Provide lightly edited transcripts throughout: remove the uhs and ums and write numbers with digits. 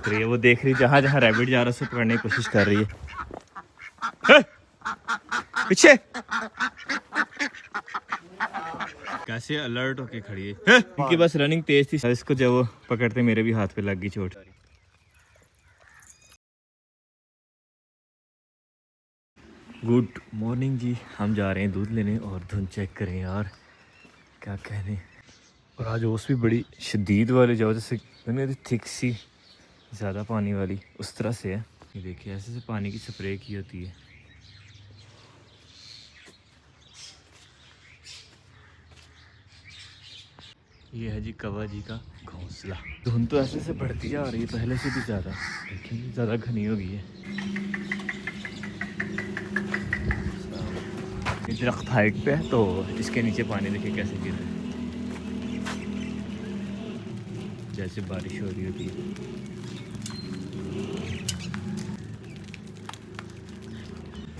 रही है वो, देख रही जहाँ जहाँ रैबिट जा रहा है उसे पकड़ने की कोशिश कर रही है। पीछे कैसे अलर्ट होके खड़ी है। इनकी बस रनिंग तेज थी, इसको जब वो पकड़ते मेरे भी हाथ पे लग गई चोट। गुड मॉर्निंग जी, हम जा रहे हैं दूध लेने और धुंध चेक करें यार, क्या कहने। और आज ओस भी बड़ी शदीद वाली जो जैसे थिक सी ज़्यादा पानी वाली उस तरह से है। ये देखिए ऐसे से पानी की स्प्रे की होती है। ये है जी कवा जी का घोंसला। धुंध तो ऐसे से बढ़ती जा रही है पहले से भी ज़्यादा, लेकिन ज़्यादा घनी हो गई है। ये दरख्त हाइट पे है तो इसके नीचे पानी देखिए कैसे गिर रहा है, जैसे बारिश हो रही होती है।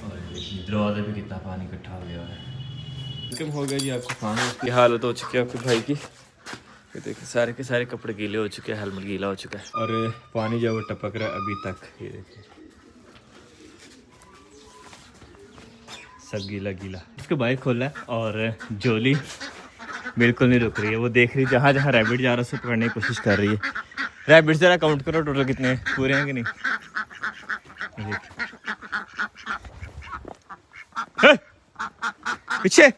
और दरवाजे पे कितना पानी इकट्ठा हो गया है। कम हो गया जी आपको खाना, की हालत हो चुकी है आपके भाई की। ये देखिए सारे के सारे कपड़े गीले हो चुके हैं, हेलमेट गीला हो चुका है और पानी जो वो टपक रहा है अभी तक। ये देखिए सब गीला गीला। इसको बाइक खोला है और जोली बिल्कुल नहीं रुक रही है, वो देख रही जहाँ जहाँ रैबिट जा रहा है उसे पकड़ने की कोशिश कर रही है। रैबिट ज़रा काउंट करो टोटल कितने पूरे हैं कि नहीं। पीछे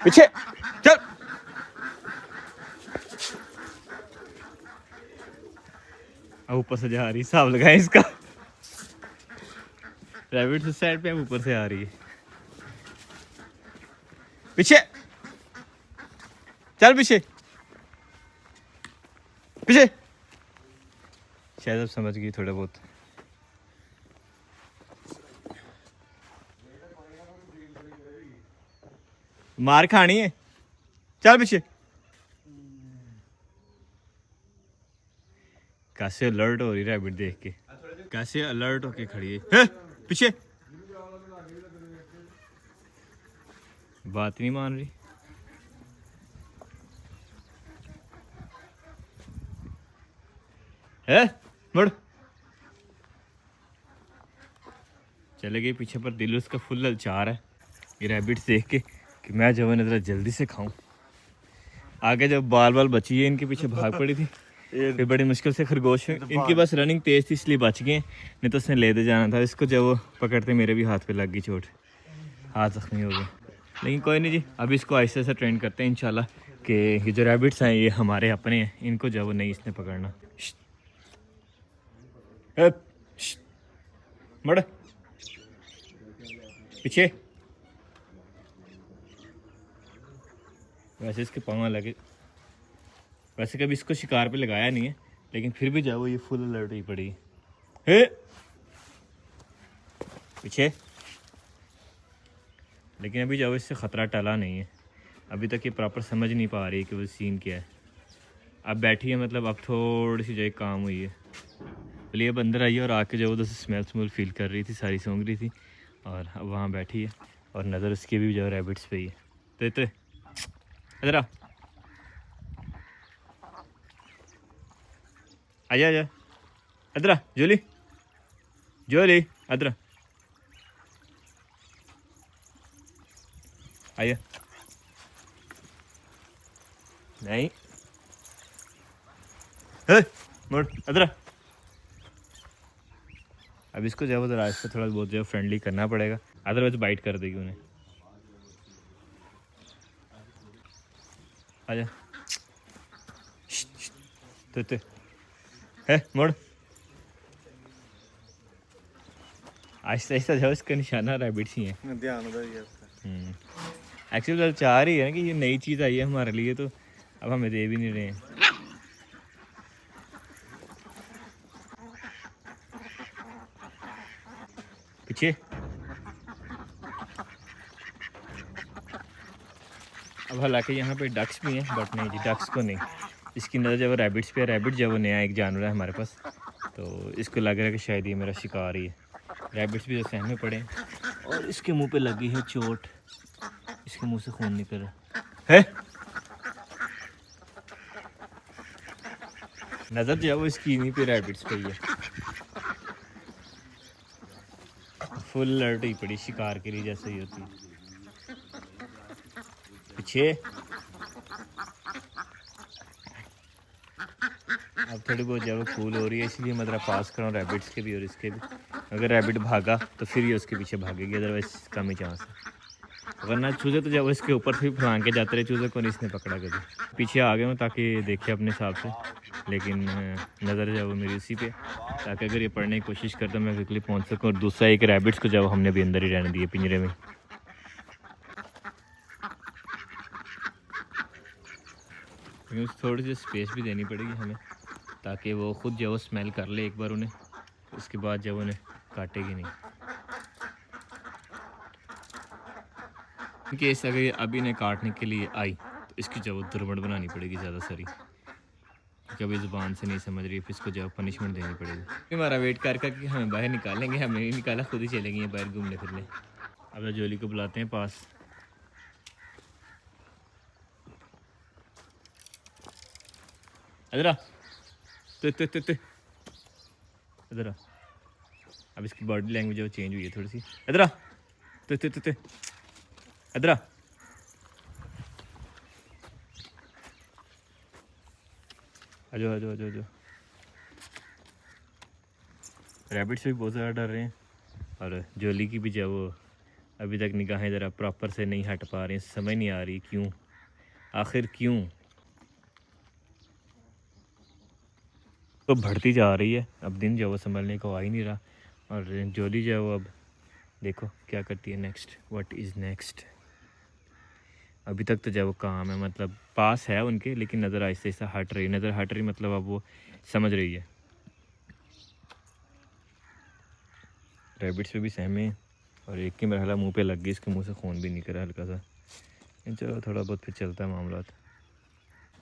पीछे चल। अब ऊपर से जा रही, हिसाब लगाए इसका। रैबिट से साइड पे ऊपर से आ रही है। पीछे चल, पीछे पीछे। शायद अब समझ गई थोड़ा बहुत। मार खानी है, चल पीछे। कैसे अलर्ट हो रही है रैबिट देख के, कैसे अलर्ट होके खड़ी है। पीछे बात नहीं मान रही। है मुड़ चले गई पीछे, पर दिल उसका फुल ललचार है ये रैबिट देख के कि मैं जो है ज़रा जल्दी से खाऊं। आगे जब बाल बाल बची है इनके पीछे भाग पड़ी थी, फिर बड़ी मुश्किल से खरगोश इनकी बस रनिंग तेज थी इसलिए बच गए, नहीं तो उसने ले दे जाना था। इसको जब वो पकड़ते मेरे भी हाथ पे लग गई चोट, हाथ जख्मी हो गया। लेकिन कोई नहीं जी, अभी इसको ऐसे ऐसे ट्रेन करते हैं इंशाल्लाह कि ये जो रैबिट्स हैं ये हमारे अपने हैं, इनको जब वो नहीं इसने पकड़ना। मड़ पीछे। वैसे इसके पाँव लगे, वैसे कभी इसको शिकार पे लगाया नहीं है, लेकिन फिर भी जाओ ये फुल अलर्ट ही पड़ी है। पीछे। लेकिन अभी जाओ इससे ख़तरा टला नहीं है, अभी तक ये प्रॉपर समझ नहीं पा रही है कि वो सीन क्या है। अब बैठी है, मतलब अब थोड़ी सी जो काम हुई है। बोलिए अब अंदर आई है और आके जो उधर से स्मेल स्मेल फील कर रही थी, सारी सूंघ रही थी और अब वहाँ बैठी है और नज़र उसकी भी जो रैबिट्स पे ही है। तो इधर आजा आजा, इधर जोली जोली इधर आया। नहीं मुड़ इधर। अब इसको जब उधर आहिस्ता थोड़ा बहुत जो फ्रेंडली करना पड़ेगा, अदरवाइज बाइट कर देगी उन्हें। आजा तो है मुड़। आहिस्ता आहिस्ता जाओ, इसका निशाना रैबिट्स ही है, ध्यान एक्चुअली चाह रही है कि ये नई चीज़ आई है हमारे लिए, तो अब हमें दे भी नहीं रहे हैं। पीछे। अब हालांकि यहाँ पे डक्स भी हैं, बट नहीं जी डक्स को नहीं, इसकी नज़र जब रैबिट्स पे, रैबिट जब वो नया एक जानवर है हमारे पास, तो इसको लग रहा है कि शायद ये मेरा शिकार ही है। रैबिट्स भी जो सहमे पड़े और इसके मुंह पे लगी है चोट, इसके मुंह से खून निकल रहा है। नज़र जो है वो इसकी इन्हीं पे रैबिट्स पे ही है, फुल अलर्ट ही पड़ी शिकार के लिए जैसे ही होती है। पीछे अब थोड़ी बहुत जो है वो कूल हो रही है, इसलिए मैं ज़रा पास कर रहा हूँ रैबिट्स के भी और इसके भी। अगर रैबिट भागा तो फिर ये उसके पीछे भागेगी, अदरवाइज कम ही चांस है। वरना चूज़े तो जब इसके ऊपर से भाग के जाते रहे, चूज़े को नहीं इसने पकड़ा कभी। पीछे आ गया हूँ ताकि देखे अपने हिसाब से, लेकिन नज़र जो है वो मेरी उसी पे, ताकि अगर ये पढ़ने की कोशिश करता तो मैं क्विकली पहुँच सकूँ। और दूसरा एक रैबिट्स को जब हमने भी अंदर ही रहने दिए पिंजरे में। थोड़ी सी स्पेस भी देनी पड़ेगी हमें, ताकि वो खुद जो वो स्मेल कर ले एक बार उन्हें, उसके बाद जब उन्हें काटेगी नहीं। केस अगर ये अभी इन्हें काटने के लिए आई तो इसकी जब दुर्मट बनानी पड़ेगी ज़्यादा सारी, क्योंकि अभी ज़ुबान से नहीं समझ रही, फिर इसको जब पनिशमेंट देनी पड़ेगी। हमारा वेट कर कर कि हमें बाहर निकालेंगे, हमें नहीं निकाला, खुद ही चलेंगे बाहर घूमने फिरने। अब जोली को बुलाते हैं पास। इधर आ, इधर आ। अब इसकी बॉडी लैंग्वेज वो चेंज हुई है थोड़ी सी। इधर आ, इधर आ। आजो आजो आजो आजो। रैबिट से भी बहुत ज़्यादा डर रहे हैं, और जोली की भी जब वो अभी तक निगाहें ज़रा प्रॉपर से नहीं हट पा रही, समझ नहीं आ रही क्यों, आखिर क्यों। तो बढ़ती जा रही है, अब दिन जो वो संभलने को आ ही नहीं रहा। और जोली जो है वो अब देखो क्या करती है नेक्स्ट, व्हाट इज़ नेक्स्ट। अभी तक तो जब वो काम है, मतलब पास है उनके, लेकिन नज़र आहिस्ता आहिस्ता हट रही, नज़र हट रही, मतलब अब वो समझ रही है। रैबिट्स पे भी सहमे, और एक की मरहला मुंह पे लग गई, इसके मुंह से खून भी निकला हल्का सा। चलो थोड़ा बहुत फिर चलता है मामला।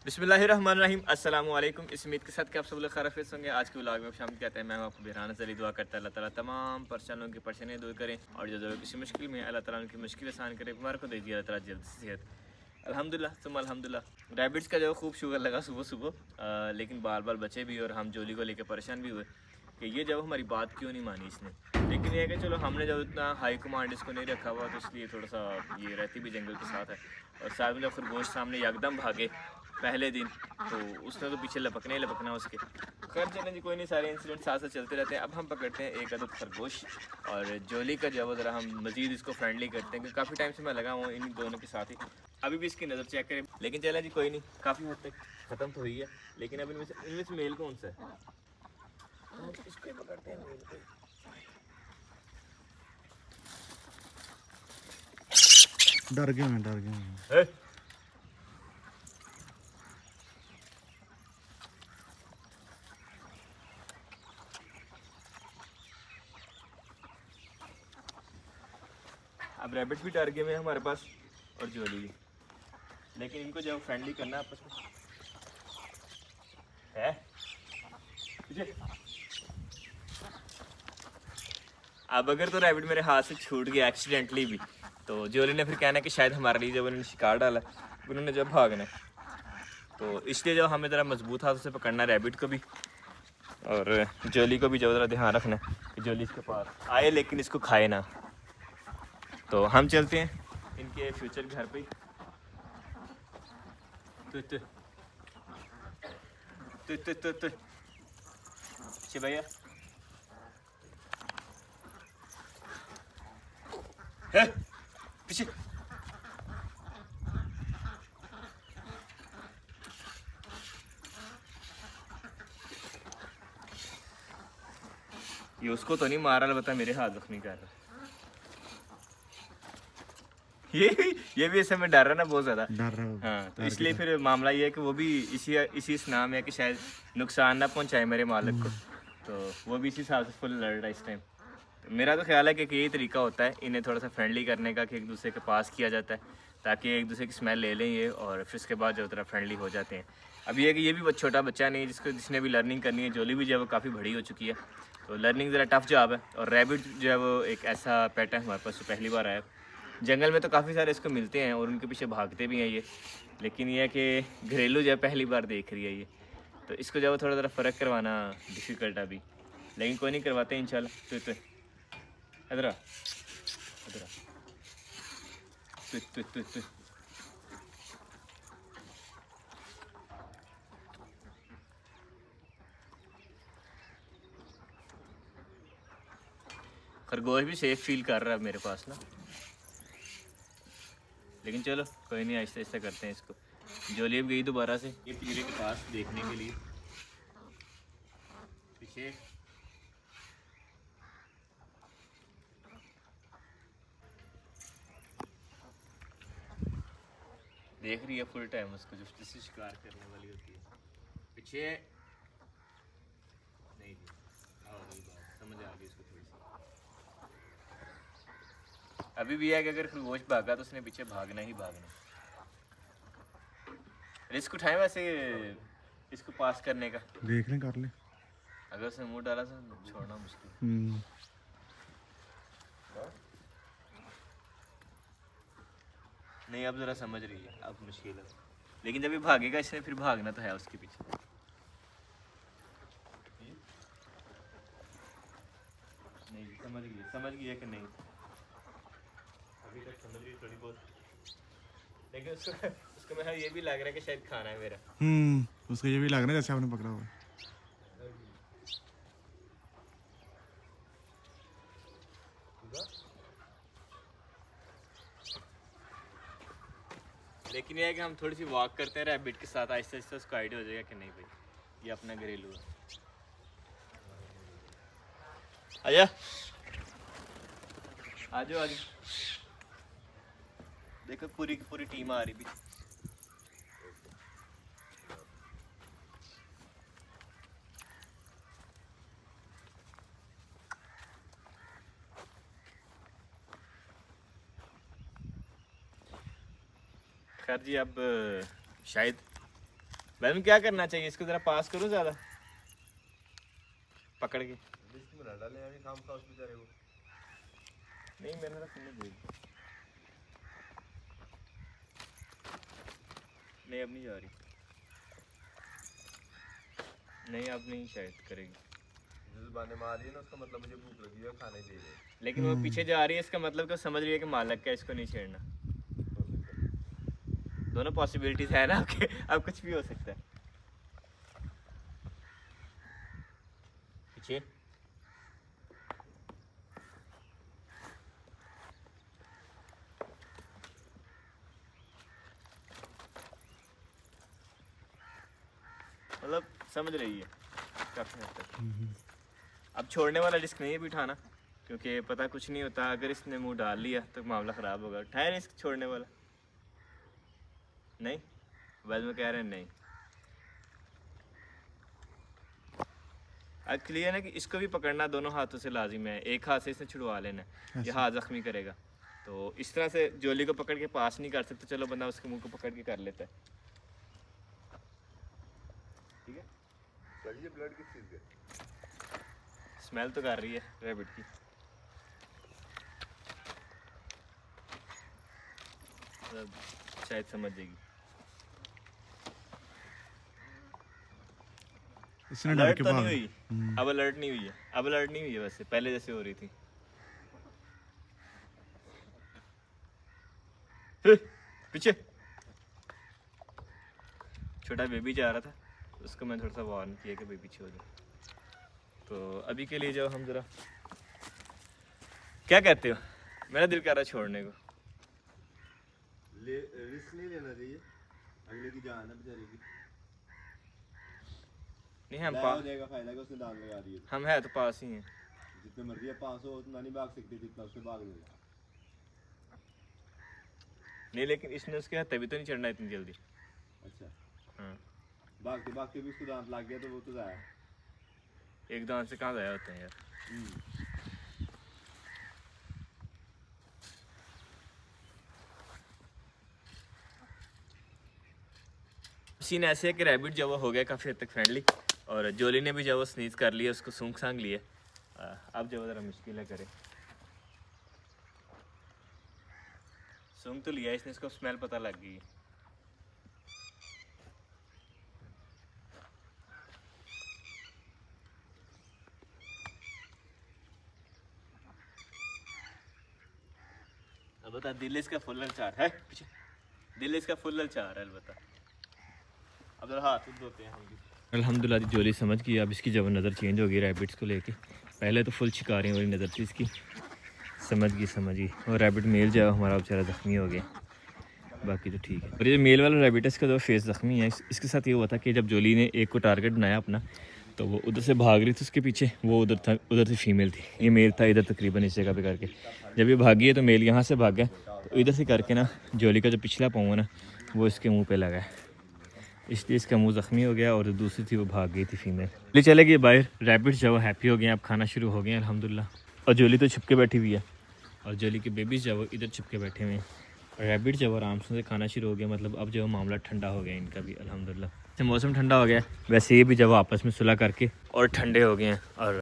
बिस्मिल्लाहिर्रहमानिर्रहीम, अस्सलाम वालेकुम। इस उम्मीद के साथ कि आप सब लोग खैरियत होंगे। आज के व्लॉग में शामिल कहते हैं, मैं आपको बेराना ज़रिए दुआ करता है अल्लाह ताला तमाम परेशानियों की परेशानियाँ दूर करें, और जो ज़रूर किसी मुश्किल में अल्लाह ताला उनकी मुश्किल आसान करे। बीमार को दीजिए अल्लाह ताला जल्द से सेहत। अल्हम्दुलिल्लाह सुम्मा अल्हम्दुलिल्लाह। रैबिट्स का जो खूब शुगर लगा सुबह सुबह, लेकिन बाल बाल बचे भी और हम जोली को लेकर परेशान भी हुए कि ये जब हमारी बात क्यों नहीं मानी इसने। लेकिन ये है कि चलो हमने जब इतना हाई कमांड इसको नहीं रखा हुआ, तो इसलिए थोड़ा सा ये रहती भी जंगल के साथ है। और साथ में जब खरगोश सामने एकदम भागे पहले दिन, तो उसने तो पीछे लपकना उसके। खैर चलें जी, कोई नहीं, सारे इंसिडेंट साथ साथ चलते रहते हैं। अब हम पकड़ते हैं एक अदद खरगोश, और जोली का जो ज़रा हम मज़ीद इसको फ्रेंडली करते हैं, क्योंकि काफ़ी टाइम से मैं लगा हूँ इन दोनों के साथ ही। अभी भी इसकी नज़र चेक करें, लेकिन चलें जी कोई नहीं, काफ़ी हद तक ख़त्म तो हुई है। लेकिन अब इनमें से मेल कौन सा है, इसको पकड़ते हैं मेल को। डर गए। अब रैबिट भी डर गए हैं हमारे पास, और जोली भी, लेकिन इनको जब फ्रेंडली करना आपस में है। अब अगर तो रैबिट मेरे हाथ से छूट गया एक्सीडेंटली भी, तो जोली ने फिर कहना कि शायद हमारे लिए जब उन्होंने शिकार डाला, उन्होंने जब भागना है, तो इसलिए जो हमें ज़रा मजबूत हाथों से पकड़ना रैबिट को भी, और जोली को भी जो ज़रा ध्यान रखना कि जोली इसके पास आए लेकिन इसको खाए ना। तो हम चलते हैं इनके फ्यूचर घर पे। भैया पीछे। ये उसको तो नहीं मार रहा, बता मेरे हाथ जख्मी कर रहा। ये भी ऐसे में डर रहा ना, बहुत ज़्यादा डर रहा। हाँ, तो इसलिए फिर मामला ये है कि वो भी इसी नाम है कि शायद नुकसान ना पहुंचाए मेरे मालिक को, तो वो भी इसी हिसाब से फुल लड़ रहा है इस टाइम। तो मेरा तो ख्याल है कि यही तरीका होता है इन्हें थोड़ा सा फ्रेंडली करने का, कि एक दूसरे के पास किया जाता है ताकि एक दूसरे की स्मेल ले लें ये, और फिर उसके बाद जो तरह फ्रेंडली हो जाते हैं। अब ये है कि ये भी बहुत छोटा बच्चा नहीं है जिसने भी लर्निंग करनी है। जोली भी जो है वो काफ़ी बड़ी हो चुकी है, तो लर्निंग ज़रा टफ जॉब है। और रैबिट जो है वो एक ऐसा पेट है हमारे पास जो पहली बार आया। जंगल में तो काफ़ी सारे इसको मिलते हैं और उनके पीछे भागते भी हैं ये, लेकिन ये है कि घरेलू जो है पहली बार देख रही है ये। तो इसको जब थोड़ा ज़रा फ़र्क करवाना डिफ़िकल्ट अभी, लेकिन कोई नहीं, करवाते हैं इंशाल्लाह। तो इधर आ, इधर आ, तो खरगोश भी सेफ फील कर रहा है मेरे पास ना, लेकिन चलो कोई नहीं, आहिस्ता आहिस्ता करते हैं इसको। जोलियब गई दोबारा से ये पिंजरे के पास देखने के लिए, पीछे देख रही है फुल टाइम उसको, जो जिससे शिकार करने वाली होती है। पीछे नहीं थी, बात समझ आ गई इसको थोड़ी सी। अभी भी है कि अगर खरगोश भागा तो उसने पीछे भागना ही भागना। रिस्क उठाए वैसे इसको पास करने का, देख लें, कर ले। अगर उसने मुंह डाला तो छोड़ना मुश्किल। नहीं अब ज़रा समझ रही है, अब मुश्किल है, लेकिन जब ये भागेगा इसने फिर भागना तो है उसके पीछे। नहीं समझ गई है कि नहीं, अभी तक समझ रही थोड़ी बहुत, लेकिन उसको मेरा ये भी लग रहा है कि शायद खाना है मेरा। उसको ये भी लग रहा है जैसे आपने पकड़ा हुआ है। लेकिन ये है कि हम थोड़ी सी वॉक करते हैं रैबिट के साथ, आहिस्ता आहिस्ता उसको आइडिया हो जाएगा कि नहीं भाई ये अपना घरेलू है। आजा आजो आजो, देखो पूरी की पूरी टीम आ रही भी। खैर जी, अब शायद मैडम क्या करना चाहिए, इसको जरा पास करूं ज़्यादा पकड़ के। नहीं मेरा तो समझ गई। नहीं अब नहीं जा रही, नहीं अब नहीं शायद करेगी। जुबाने मार रही है ना, उसका मतलब मुझे भूख लगी है, खाने दे रहे। लेकिन वो पीछे जा रही है, इसका मतलब कि समझ रही है कि मालक का, इसको नहीं छेड़ना। दोनों पॉसिबिलिटीज है ना आपके, अब कुछ भी हो सकता है। पीछे मतलब समझ रही है काफी हद तक। अब छोड़ने वाला रिस्क नहीं है भी उठाना, क्योंकि पता कुछ नहीं होता, अगर इसने मुंह डाल लिया तो मामला ख़राब होगा। उठाए रिस्क छोड़ने वाला नहीं, बाद में कह रहे हैं नहीं। एक्चुअली है ना कि इसको भी पकड़ना दोनों हाथों से लाजिम है, एक हाथ से इसने छुड़वा लेना है, ये हाथ जख्मी करेगा। तो इस तरह से जोली को पकड़ के पास नहीं कर सकते, चलो बंदा उसके मुंह को पकड़ के कर लेता है। ठीक है, ये ब्लड किस चीज़ का? स्मेल तो कर रही है रैबिट की। शायद समझ जाएगी। इसने डर अलर्ट के तो नहीं भाग। हुई, अब अलर्ट नहीं हुई है, अब अलर्ट नहीं हुई है, वैसे पहले जैसे हो रही थी। पीछे छोटा बेबी जा रहा था, उसको मैं थोड़ा सा वार्न किया कि बेबी छोड़ दो। तो अभी के लिए जब हम जरा, क्या कहते हो, मेरा दिल कर रहा है छोड़ने को। रिस्क नहीं लेना चाहिए, अगले की जान है बेचारे की। नहीं हम हो जाएगा, फायदा कि उसने दांत लगा दिए। हम है तो पास ही हैं, जितने मर्जी है 500 उतना नहीं भाग सकते जितना उसने भाग लिया। नहीं लेकिन इसने उसके हाथ तभी तो नहीं चढ़ना इतनी जल्दी। अच्छा, हाँ, भागते भागते भी उसको दांत लग गया तो वो तो जाया। एक दांत से कहाँ जाया होते हैं यार। सीन ऐसे है कि रैबिट जब वो हो गया काफ़ी हद तक फ्रेंडली, और जोली ने भी जब वो स्नीज कर लिया, उसको सूंघ सांग लिए, अब जब ज़रा मुश्किल है करे। सूंघ तो लिया इसने, इसको स्मेल पता लग गई। अलबत्ता दिल इसका फुल ललचार है, पीछे दिल इसका फुल ललचार है अलबत्ता। अब जरा हाथ धोते हैं हम भी। अल्हम्दुलिल्लाह जी जोली समझ गई, अब इसकी जब नज़र चेंज हो गई रैबिट्स को लेके। पहले तो फुल शिकारियों वाली नज़र थी इसकी, समझ गई। और रैबिट मेल जो है हमारा बेचारा ज़ख्मी हो गया, बाकी तो ठीक है। और ये मेल वाला रैबिट इसका जो फेस ज़ख्मी है, इसके साथ ये हुआ था कि जब जोली ने एक को टारगेट बनाया अपना, तो वो उधर से भाग रही थी उसके पीछे, वो उधर था, उधर से फीमेल थी, ये मेल था इधर तकरीबन इस जगह पे करके। जब ये भागी है तो मेल यहाँ से भाग गया, तो इधर से करके ना जोली का जो पिछला पाँव है ना वो इसके मुंह पे लगा है, इसलिए इसका मुंह ज़ख्मी हो गया और दूसरी थी वो भाग गई थी फीमेल। जोली चले गई बाहर, रैबिट्स जो हैप्पी हो गए, अब खाना शुरू हो गए हैं अल्हम्दुलिल्लाह। और जोली तो छुप के बैठी हुई है, और जोली के बेबीज़ जो वो इधर छुप के बैठे हुए हैं। रैबिट जब आराम से खाना शुरू हो गया, मतलब अब जो मामला ठंडा हो गया इनका भी अल्हम्दुलिल्लाह। मौसम ठंडा हो गया, वैसे ये भी जब आपस में सुलह करके और ठंडे हो गए हैं और